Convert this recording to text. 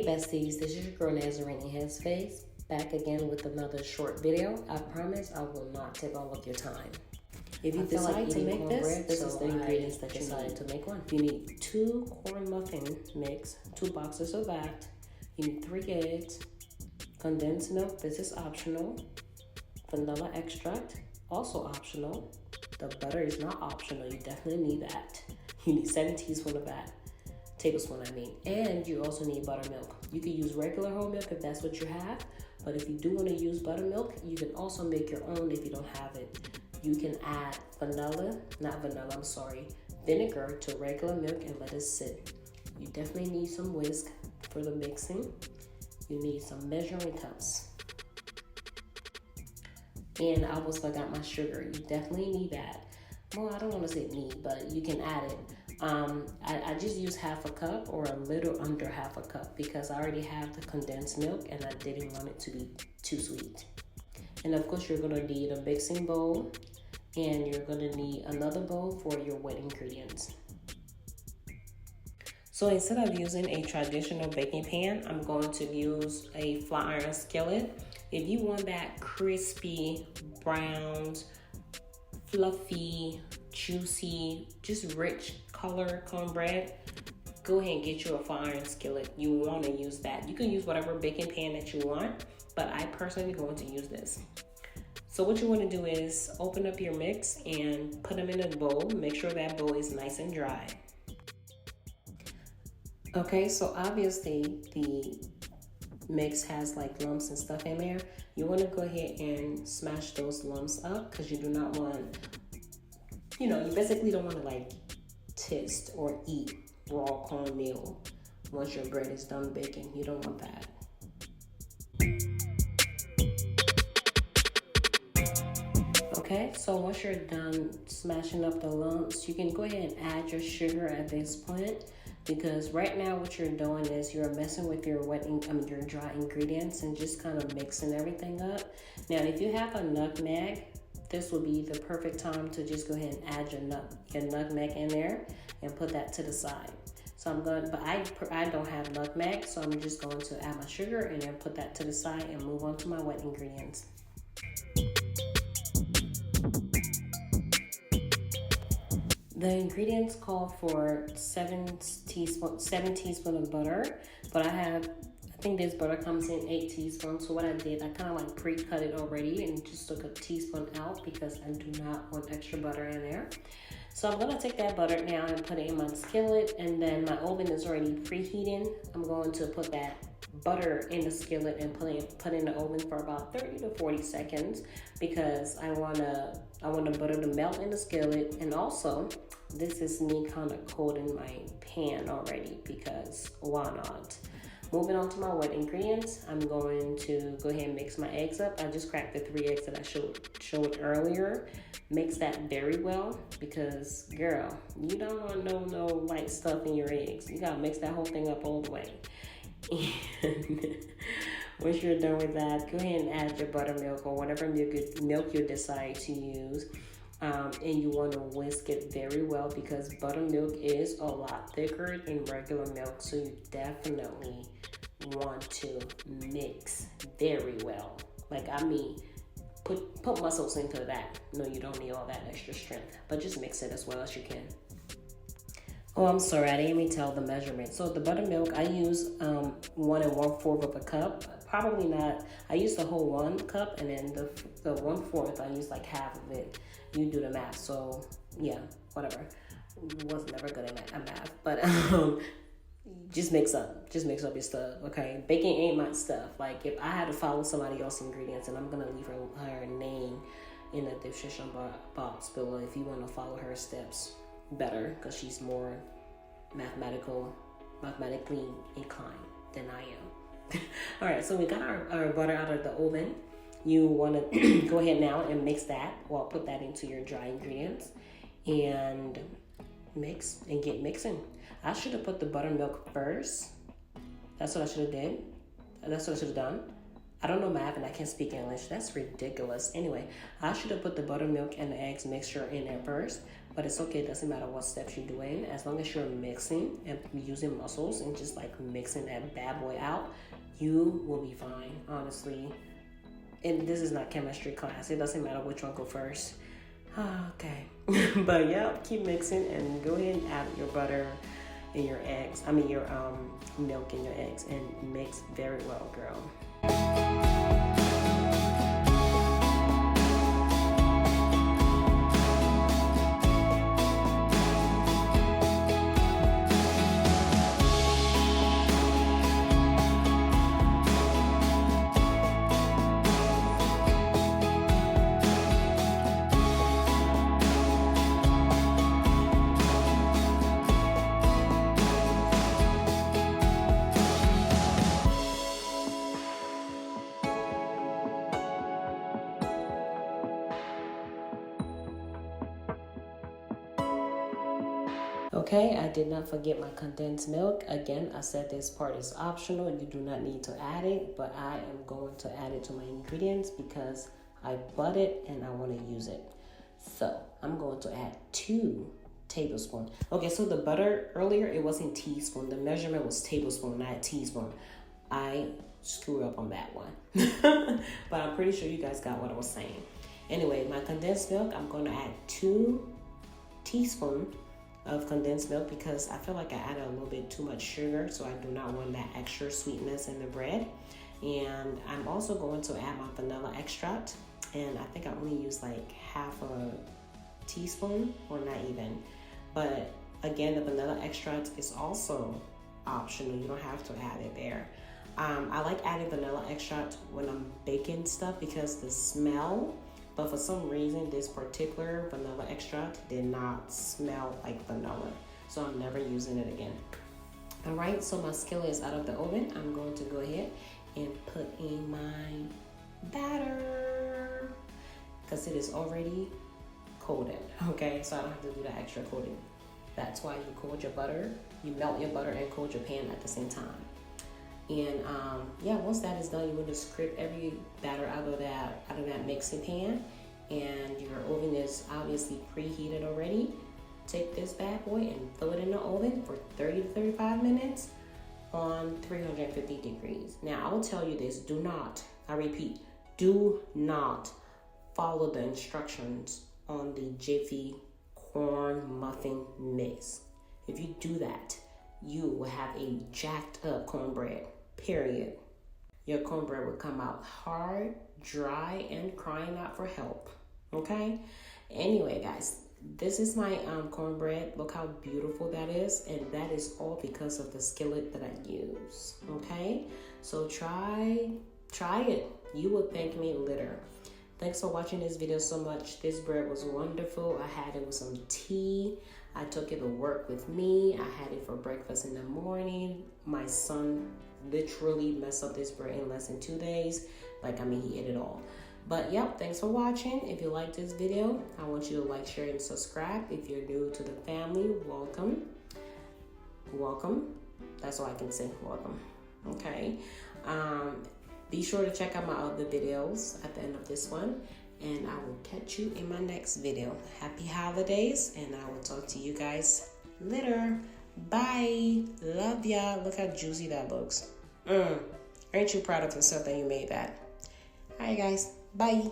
besties, this is your girl Nazarene in Headspace, back again with another short video. I promise I will not take all of your time. If you decide to make this is the ingredients that you need to make one. You need 2 corn muffin mix, 2 boxes of that. You need 3 eggs, condensed milk, this is optional. Vanilla extract, also optional. The butter is not optional, you definitely need that. You need 7 teaspoons of that. Tablespoon, I mean. And you also need buttermilk. You can use regular whole milk if that's what you have, but if you do want to use buttermilk, you can also make your own if you don't have it. You can add vinegar to regular milk and let it sit. You definitely need some whisk for the mixing. You need some measuring cups. And I almost forgot my sugar. You definitely need that. Well, I don't want to say need, but you can add it. I just use half a cup or a little under half a cup because I already have the condensed milk and I didn't want it to be too sweet. And of course, you're gonna need a mixing bowl and you're gonna need another bowl for your wet ingredients. So instead of using a traditional baking pan, I'm going to use a flat iron skillet. If you want that crispy, brown, fluffy, juicy, just rich color cornbread, go ahead and get you a flat iron skillet. You want to use that. You can use whatever baking pan that you want, but I personally going to use this. So what you want to do is open up your mix and put them in a bowl. Make sure that bowl is nice and dry. Okay, so obviously the mix has like lumps and stuff in there. You want to go ahead and smash those lumps up because you do not want, you basically don't want to like taste or eat raw cornmeal once your bread is done baking. You don't want that. Okay, so once you're done smashing up the lumps, you can go ahead and add your sugar at this point. Because right now what you're doing is you're messing with your your dry ingredients and just kind of mixing everything up. Now, if you have a nutmeg, this will be the perfect time to just go ahead and add your nutmeg in there and put that to the side. So I don't have nutmeg, so I'm just going to add my sugar and then put that to the side and move on to my wet ingredients. The ingredients call for 7 teaspoons of butter, but I think this butter comes in 8 teaspoons. So what I did, I kind of like pre-cut it already and just took a teaspoon out because I do not want extra butter in there. So I'm gonna take that butter now and put it in my skillet, and then my oven is already preheating. I'm going to put that butter in the skillet and put it in the oven for about 30 to 40 seconds because I want the butter to melt in the skillet. And also, this is me kind of coating my pan already because why not? Moving on to my wet ingredients, I'm going to go ahead and mix my eggs up. I just cracked the 3 eggs that I showed earlier. Mix that very well because, girl, you don't want no light stuff in your eggs. You gotta mix that whole thing up all the way. And once you're done with that, go ahead and add your buttermilk or whatever milk you decide to use. And you want to whisk it very well because buttermilk is a lot thicker than regular milk, so you definitely want to mix very well. Put muscles into that. No, you don't need all that extra strength, but just mix it as well as you can. Oh, I'm sorry, I didn't even tell the measurement. So the buttermilk, I use 1 1/4 of a cup. Probably not. I use the whole 1 cup, and then the 1/4, I use like half of it. You do the math. So yeah, whatever. Was never good at math, but just mix up your stuff. Okay, baking ain't my stuff. Like if I had to follow somebody else's ingredients, and I'm gonna leave her name in the description box below if you want to follow her steps better, because she's more mathematically inclined than I am. All right, so we got our butter out of the oven. You want to go ahead now and mix that, or put that into your dry ingredients and mix and get mixing. I should have put the buttermilk first. That's what I should have done. I don't know math and I can't speak English. That's ridiculous. Anyway, I should have put the buttermilk and the eggs mixture in there first, but it's okay. It doesn't matter what steps you're doing. As long as you're mixing and using muscles and just like mixing that bad boy out, you will be fine, honestly. And this is not chemistry class. It doesn't matter which one go first. Okay. But yeah, keep mixing and go ahead and add your butter and your eggs. I mean your milk and your eggs, and mix very well, girl. Okay, I did not forget my condensed milk. Again, I said this part is optional. You do not need to add it, but I am going to add it to my ingredients because I bought it and I want to use it. So I'm going to add 2 tablespoons. Okay, so the butter earlier, it wasn't teaspoon. The measurement was tablespoon, not teaspoon. I screwed up on that one. But I'm pretty sure you guys got what I was saying. Anyway, my condensed milk, I'm going to add 2 teaspoons of condensed milk because I feel like I added a little bit too much sugar, so I do not want that extra sweetness in the bread. And I'm also going to add my vanilla extract, and I think I only used like half a teaspoon, or not even. But again, the vanilla extract is also optional. You don't have to add it there. I like adding vanilla extract when I'm baking stuff because the smell, but for some reason, this particular vanilla extract did not smell like vanilla. So I'm never using it again. All right, so my skillet is out of the oven. I'm going to go ahead and put in my batter because it is already coated, okay? So I don't have to do that extra coating. That's why you coat your butter. You melt your butter and coat your pan at the same time. And yeah, once that is done, you want to scrape every batter out of that mixing pan, and your oven is obviously preheated already. Take this bad boy and throw it in the oven for 30 to 35 minutes on 350 degrees. Now I will tell you this: do not, I repeat, do not follow the instructions on the Jiffy corn muffin mix. If you do that, you will have a jacked up cornbread. Period. Your cornbread will come out hard, dry, and crying out for help. Okay? Anyway, guys, this is my cornbread. Look how beautiful that is. And that is all because of the skillet that I use. Okay? So try it. You will thank me later. Thanks for watching this video so much. This bread was wonderful. I had it with some tea. I took it to work with me. I had it for breakfast in the morning. My son literally messed up this bread in less than 2 days. Like, I mean, he ate it all. But yep, thanks for watching. If you like this video, I want you to like, share, and subscribe. If you're new to the family, welcome. Welcome. That's all I can say. Welcome. Okay. Be sure to check out my other videos at the end of this one. And I will catch you in my next video. Happy holidays, and I will talk to you guys later. Bye. Love ya. Look how juicy that looks. Aren't you proud of yourself that you made that? Alright guys. Bye.